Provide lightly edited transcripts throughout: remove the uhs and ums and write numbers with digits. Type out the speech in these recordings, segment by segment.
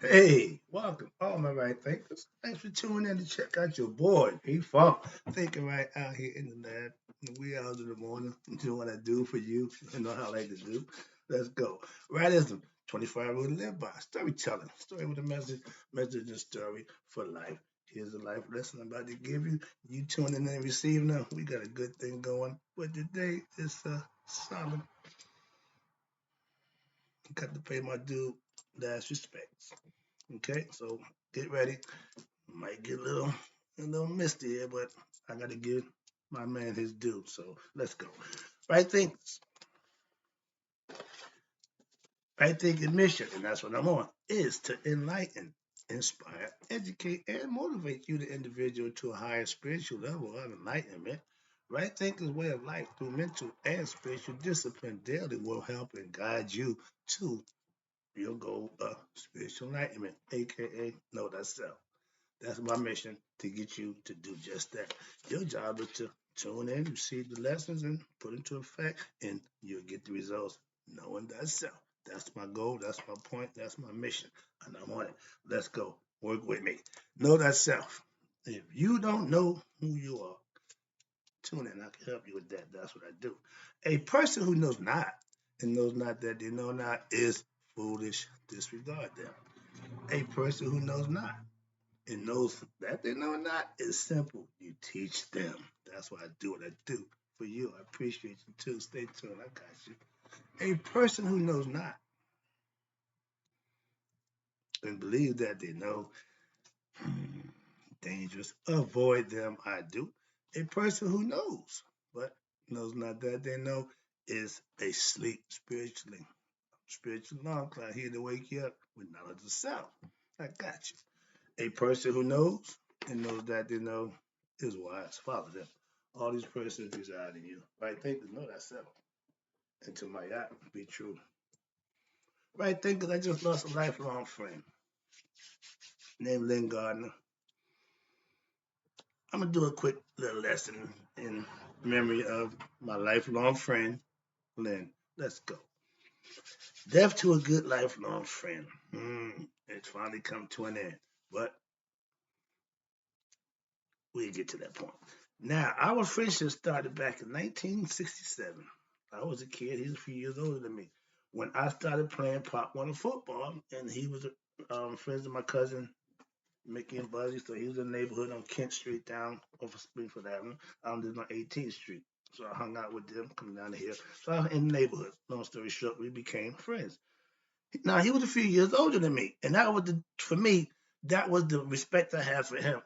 Hey, welcome, all my right thinkers. Thanks for tuning in to check out your boy, P-Funk, thinking right out here in the lab, in the wee hours of the morning, doing what I do for you. You know how I like to do. Let's go. Rightism, 25 rule to live by. Storytelling, story with a message and story for life. Here's a life lesson I'm about to give you. You tuning in and receiving them. We got a good thing going. But today is solid. Got to pay my due last respects. Okay, so get ready. Might get a little misty here, but I gotta give my man his due. So let's go. Right thing, right thinking mission, and that's what I'm on, is to enlighten, inspire, educate, and motivate you, the individual, to a higher spiritual level of enlightenment. Right thinking's way of life through mental and spiritual discipline daily will help and guide you to your goal of spiritual enlightenment, aka know thyself. That's my mission, to get you to do just that. Your job is to tune in, receive the lessons, and put into effect, and you'll get the results knowing thyself. That's my goal. That's my point. That's my mission. And I'm on it. Let's go. Work with me. Know thyself. If you don't know who you are, tune in. I can help you with that. That's what I do. A person who knows not and knows not that they know not is foolish. Disregard them. A person who knows not and knows that they know not is simple. You teach them. That's why I do what I do for you. I appreciate you too. Stay tuned. I got you. A person who knows not and believes that they know, dangerous. Avoid them. I do. A person who knows but knows not that they know is asleep spiritually. Spiritual alarm clock here to wake you up with knowledge of self. I got you. A person who knows and knows that they know is wise. Follow them. All these persons reside in you. Right thinkers know that self. And to my eye, be true. Right thinkers, I just lost a lifelong friend named Lenn Gardner. I'm gonna do a quick little lesson in memory of my lifelong friend, Lenn. Let's go. Death to a good lifelong friend. It's finally come to an end. But we'll get to that point. Now, our friendship started back in 1967. I was a kid. He's a few years older than me. When I started playing Pop Warner football, and he was friends with my cousin Mickey and Buzzy, so he was in the neighborhood on Kent Street down off of Springfield Avenue. I lived on 18th Street. So I hung out with them coming down the hill. So I was in the neighborhood. Long story short, we became friends. Now, he was a few years older than me, and that was for me, that was the respect I had for him.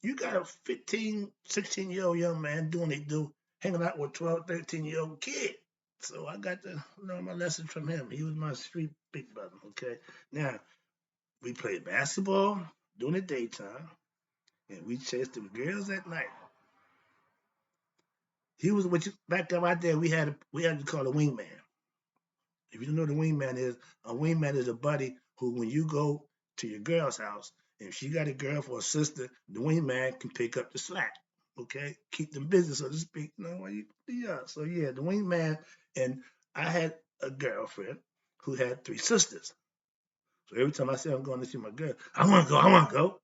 You got a 15, 16-year-old young man doing what he do, hanging out with 12, 13-year-old kid. So I got to learn my lessons from him. He was my street big brother, okay? Now, we played basketball during the daytime, and we chased the girls at night. He was back up out there. We had to call a wingman. If you don't know what a wingman is a buddy who, when you go to your girl's house, if she got a girl for a sister, the wingman can pick up the slack. Okay, keep them busy, so to speak. Yeah. So yeah, the wingman, and I had a girlfriend who had three sisters. So every time I say I'm going to see my girl, I want to go. I want to go.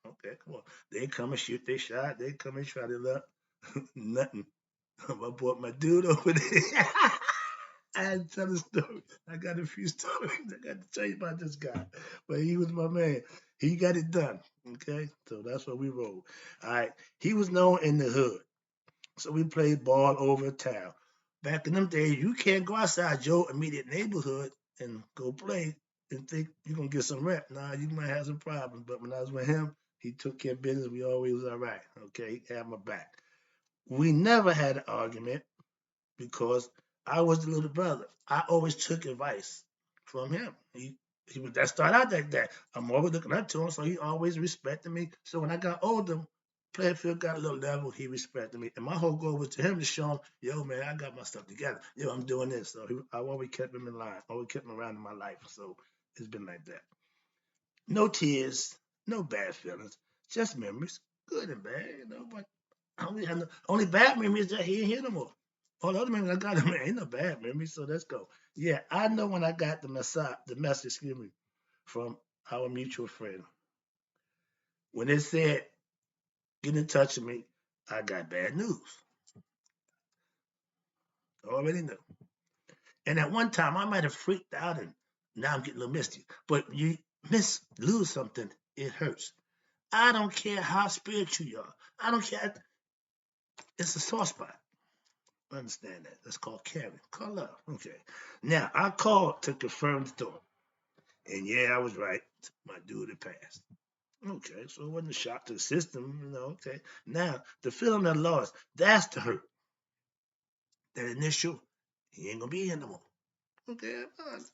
Okay, come on. They come and shoot their shot. They come and try to look. Nothing. I bought my dude over there. I had to tell a story. I got a few stories I got to tell you about this guy. But he was my man. He got it done. Okay? So that's what we rolled. All right. He was known in the hood. So we played ball over town. Back in them days, you can't go outside your immediate neighborhood and go play and think you're gonna get some rep. Nah, you might have some problems. But when I was with him, he took care of business. We always was all right. Okay, he had my back. We never had an argument because I was the little brother. I always took advice from him. He was that started out like that. I'm always looking up to him, so he always respected me. So when I got older, playing field got a little level, he respected me. And my whole goal was to him to show him, yo, man, I got my stuff together. Yo, I'm doing this. So I always kept him in line, always kept him around in my life. So it's been like that. No tears, no bad feelings, just memories, good and bad, but only bad memories that he ain't here no more. All the other memories I got him ain't no bad memories, so let's go. Yeah, I know when I got the message, excuse me, from our mutual friend. When it said, get in touch with me, I got bad news. I already knew. And at one time, I might have freaked out, and now I'm getting a little misty. But you lose something, it hurts. I don't care how spiritual you are. I don't care. It's a soft spot. Understand that. That's called caring. Call love. Okay. Now, I called to confirm the thought. And yeah, I was right. My dude had passed. Okay, so it wasn't a shock to the system, okay. Now, the feeling of loss, that's the hurt. That initial, he ain't gonna be here no more. Okay,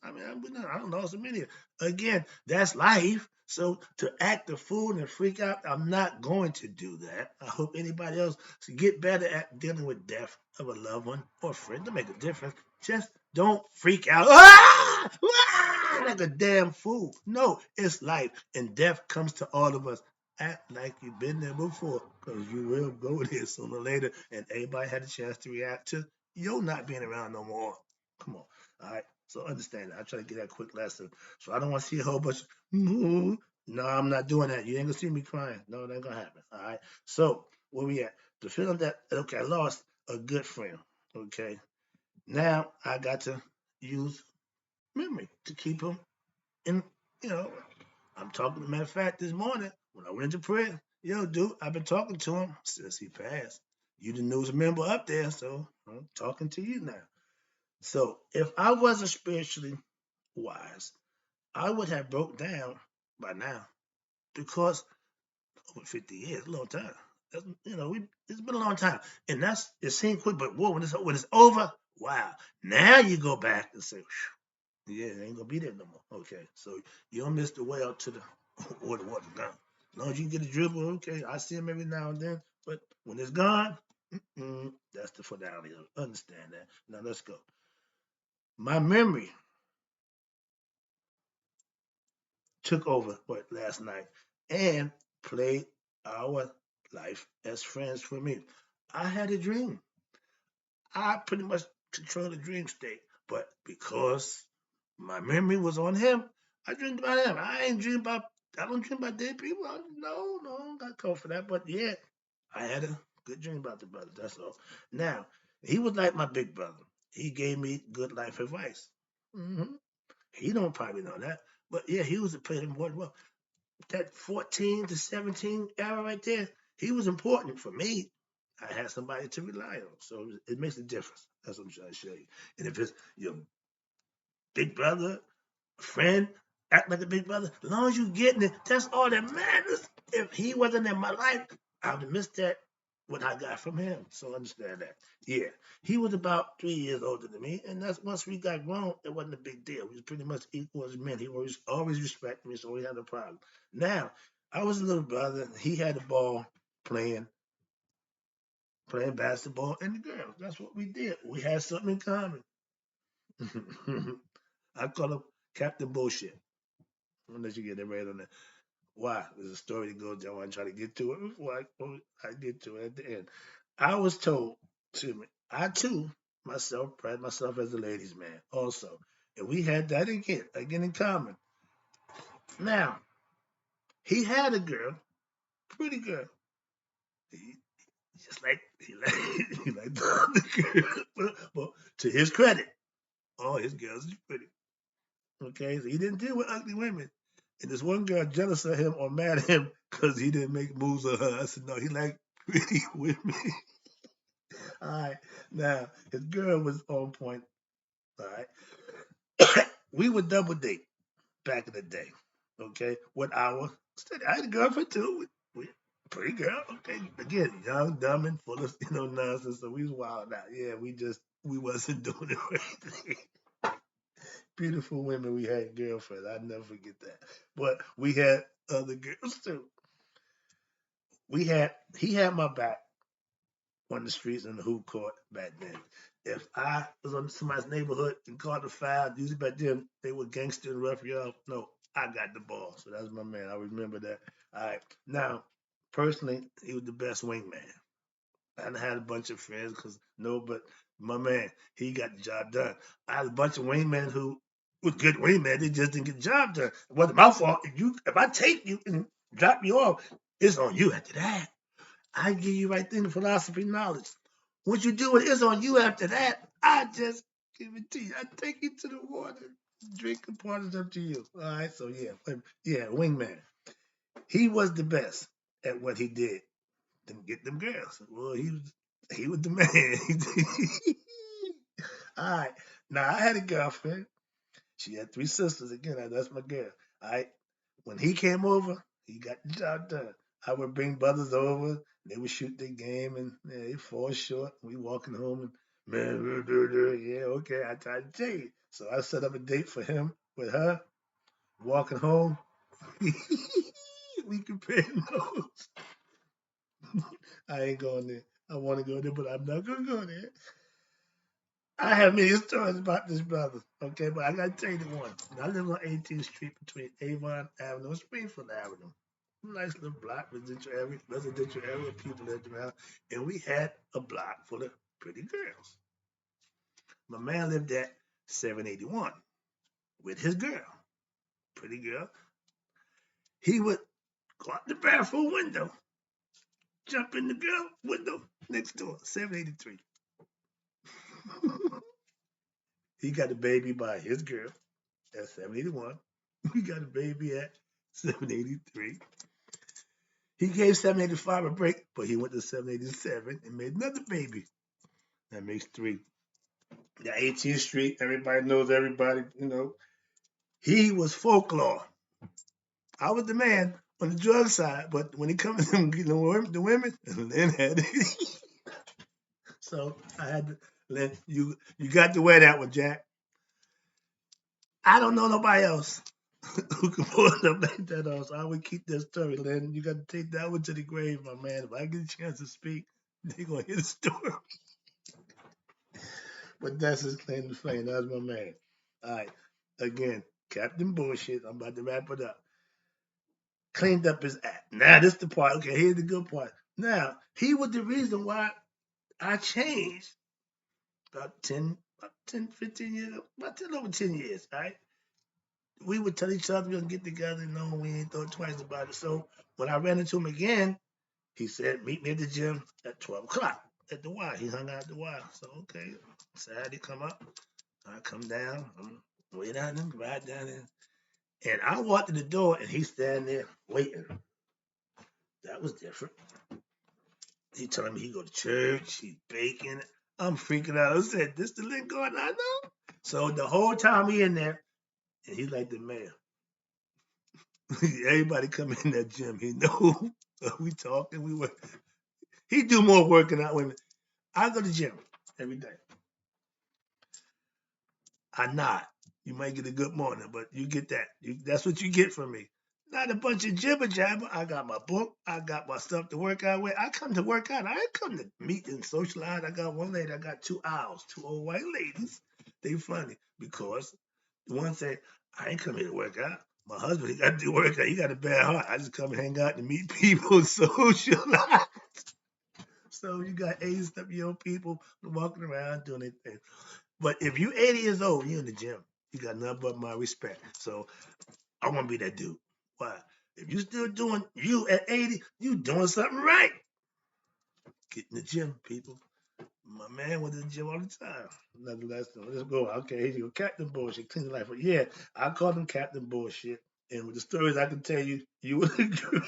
I mean, I don't know so many. Again, that's life. So to act a fool and freak out, I'm not going to do that. I hope anybody else get better at dealing with death of a loved one or friend to make a difference. Just don't freak out. Ah! Ah! Like a damn fool. No, it's life, and death comes to all of us. Act like you've been there before, because you will go there sooner or later, and everybody had a chance to react to you not being around no more. Come on. All right. So understand that. I try to get that quick lesson. So I don't want to see a whole bunch of, no, I'm not doing that. You ain't gonna see me crying. No, it ain't gonna happen. All right. So where we at? The feeling that okay, I lost a good friend. Okay. Now I got to use memory to keep him in, you know, I'm talking, matter of fact, this morning when I went into prayer, dude, I've been talking to him since he passed. You the newest member up there, so I'm talking to you now. So if I wasn't spiritually wise, I would have broke down by now because over 50 years, a long time. It's been a long time, and it seemed quick, but whoa, when it's over, wow. Now you go back and say, yeah, it ain't gonna be there no more. Okay, so you don't miss the way out to the or the water gone. As long as you can get a dribble, okay, I see him every now and then, but when it's gone, that's the finale. Understand that. Now let's go. My memory took over last night and played our life as friends for me. I had a dream. I pretty much controlled the dream state, but because my memory was on him, I dreamed about him. I don't dream about dead people. No, I don't got code for that. But yeah, I had a good dream about the brother. That's all. Now, he was like my big brother. He gave me good life advice. hmm He don't probably know that, but yeah, he was a pretty important. Well, that 14 to 17 era right there, he was important for me. I had somebody to rely on. So it makes a difference. That's what I'm trying to show you. And if it's your big brother, friend, act like a big brother, as long as you getting it, that's all that matters. If he wasn't in my life, I would have missed that what I got from him. So understand that. Yeah. He was about 3 years older than me, and that's once we got grown, it wasn't a big deal. We was pretty much equal as men. He always respected me, so we had no problem. Now, I was a little brother, he had the ball playing playing basketball and the girls. That's what we did. We had something in common. I call him Captain Bullshit. I'll let you get that right on that. Why? There's a story that goes down. I want to try to get to it before I get to it at the end. I was told to me, I too, myself, pride myself as a ladies' man also. And we had that again in common. Now, he had a girl, pretty girl. He, just like he like he liked the other girl. But to his credit, all his girls is pretty. Okay, so he didn't deal with ugly women. And this one girl jealous of him or mad at him because he didn't make moves on her. I said, no, he liked pretty women. All right. Now, his girl was on point. All right. We would double date back in the day. Okay. 1 hour. I had a girlfriend too. Pretty girl. Okay. Again, young, dumb, and full of nonsense. So we was wild out. Yeah, we wasn't doing the right thing. Beautiful women we had girlfriends. I'll never forget that. But we had other girls too. He had my back on the streets and the hoop court back then. If I was on somebody's neighborhood and caught the foul, usually back then they were gangster and rough you off. No, I got the ball. So that's my man. I remember that. All right. Now, personally, he was the best wingman. I had a bunch of friends but my man, he got the job done. I had a bunch of wingmen who was good wingman. They just didn't get the job done. It wasn't my fault. If I take you and drop you off, it's on you after that. I give you right thing, the philosophy knowledge. What you do, it's on you after that. I just give it to you. I take you to the water. Drinking part is up to you. All right, so yeah, wingman. He was the best at what he did to get them girls. Well, he was the man. All right. Now I had a girlfriend. She had three sisters. Again, that's my girl. All right. When he came over, he got the job done. I would bring brothers over. They would shoot their game, and they fall short. We walking home, and man, yeah, okay. I tried to tell you. So I set up a date for him with her. Walking home, we comparing notes. I ain't going there. I want to go there, but I'm not gonna go there. I have many stories about this brother, okay, but I gotta tell you the one. I live on 18th Street between Avon Avenue and Springfield Avenue. Nice little block, residential area, people lived around, and we had a block full of pretty girls. My man lived at 781 with his girl, pretty girl. He would go out the bathroom window, jump in the girl window next door, 783. He got a baby by his girl at 781. We got a baby at 783. He gave 785 a break, but he went to 787 and made another baby. That makes three. The 18th Street, everybody knows everybody, He was folklore. I was the man on the drug side, but when it comes to the women, Lenn had it. So I had to, Lenn, you got to wear that one, Jack. I don't know nobody else who can pull it up like that else. I would keep that story, Lenn. You got to take that one to the grave, my man. If I get a chance to speak, they're going to hear the story. But that's his claim to fame. That's my man. All right. Again, Captain Bullshit. I'm about to wrap it up. Cleaned up his act. Now, this is the part. Okay, here's the good part. Now, he was the reason why I changed about 15 years, about 10 over 10 years, all right? We would tell each other we're going to get together. No, we ain't thought twice about it. So when I ran into him again, he said, meet me at the gym at 12 o'clock at the Y. He hung out at the Y. So, okay, Saturday come up. I come down. I'm way down there, right down there. And I walked to the door, and he's standing there waiting. That was different. He telling me he go to church, he's baking. I'm freaking out. I said, this the Lenn Gordon I know? So the whole time we in there, and he's like the mayor. Everybody come in that gym, he know. We talking, we work. He do more working out with me. I go to the gym every day. I nod. You might get a good morning, but you get that. That's what you get from me. Not a bunch of jibber jabber. I got my book. I got my stuff to work out with. I come to work out. I ain't come to meet and socialize. I got one lady. I got two owls, two old white ladies. They funny because the one say, I ain't come here to work out. My husband, he got to do work out. He got a bad heart. I just come and hang out and meet people, socialize. So you got 80-something-year-old people walking around doing their thing. But if you 80 years old, you in the gym. You got nothing but my respect. So I want to be that dude. Why? If you still doing you at 80, you doing something right. Get in the gym, people. My man went to the gym all the time. Nevertheless, let's go. Okay, here you go. Captain Bullshit, clean life. But yeah, I call him Captain Bullshit. And with the stories I can tell you, you would agree.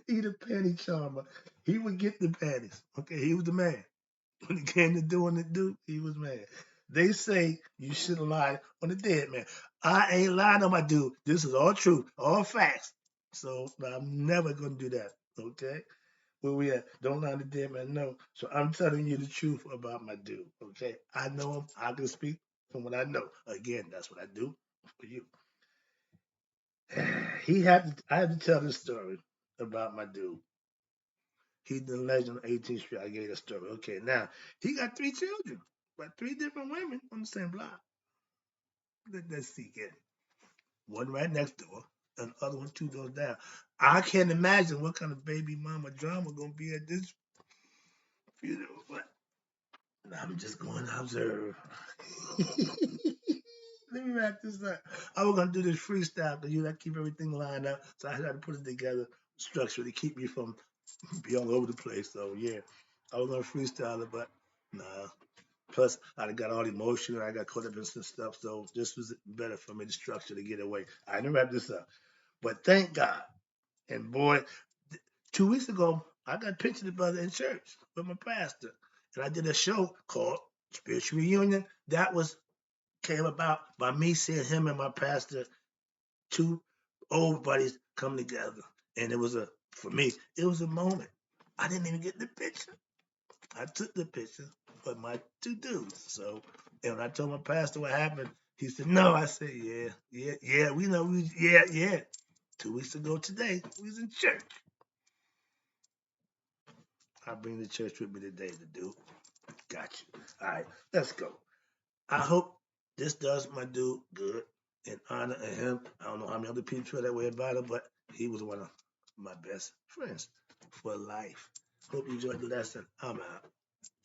He the panty charmer. He would get the panties. Okay, he was the man. When it came to doing the do, he was mad. They say you shouldn't lie on the dead man. I ain't lying on my dude. This is all truth, all facts. So I'm never gonna do that. Okay? Where we at? Don't lie on the dead man. No. So I'm telling you the truth about my dude. Okay? I know him. I can speak from what I know. Again, that's what I do for you. I had to tell this story about my dude. He's the legend on 18th Street. I gave a story. Okay, now he got three children, but three different women on the same block. Let's see again. One right next door, and the other one two doors down. I can't imagine what kind of baby mama drama gonna be at this funeral. But I'm just going to observe. Let me wrap this up. I was gonna do this freestyle because I keep everything lined up, so I had to put it together structurally to keep me from being all over the place. So yeah, I was gonna freestyle it, but nah. Plus, I got all emotion and I got caught up in some stuff, so this was better for me to structure to get away. I didn't wrap this up, but thank God. And boy, 2 weeks ago, I got pictured the brother in church with my pastor, and I did a show called Spiritual Reunion. That was came about by me seeing him and my pastor, two old buddies, come together, and it was for me, it was a moment. I didn't even get the picture. I took the picture with my two dudes. So, and when I told my pastor what happened, he said, "No." I said, "Yeah, we know, yeah." 2 weeks ago today, we was in church. I bring the church with me today to do. Got you. All right, let's go. I hope this does my dude good in honor of him. I don't know how many other people feel that way about him, but he was one of my best friends for life. Hope you enjoyed the lesson. I'm out.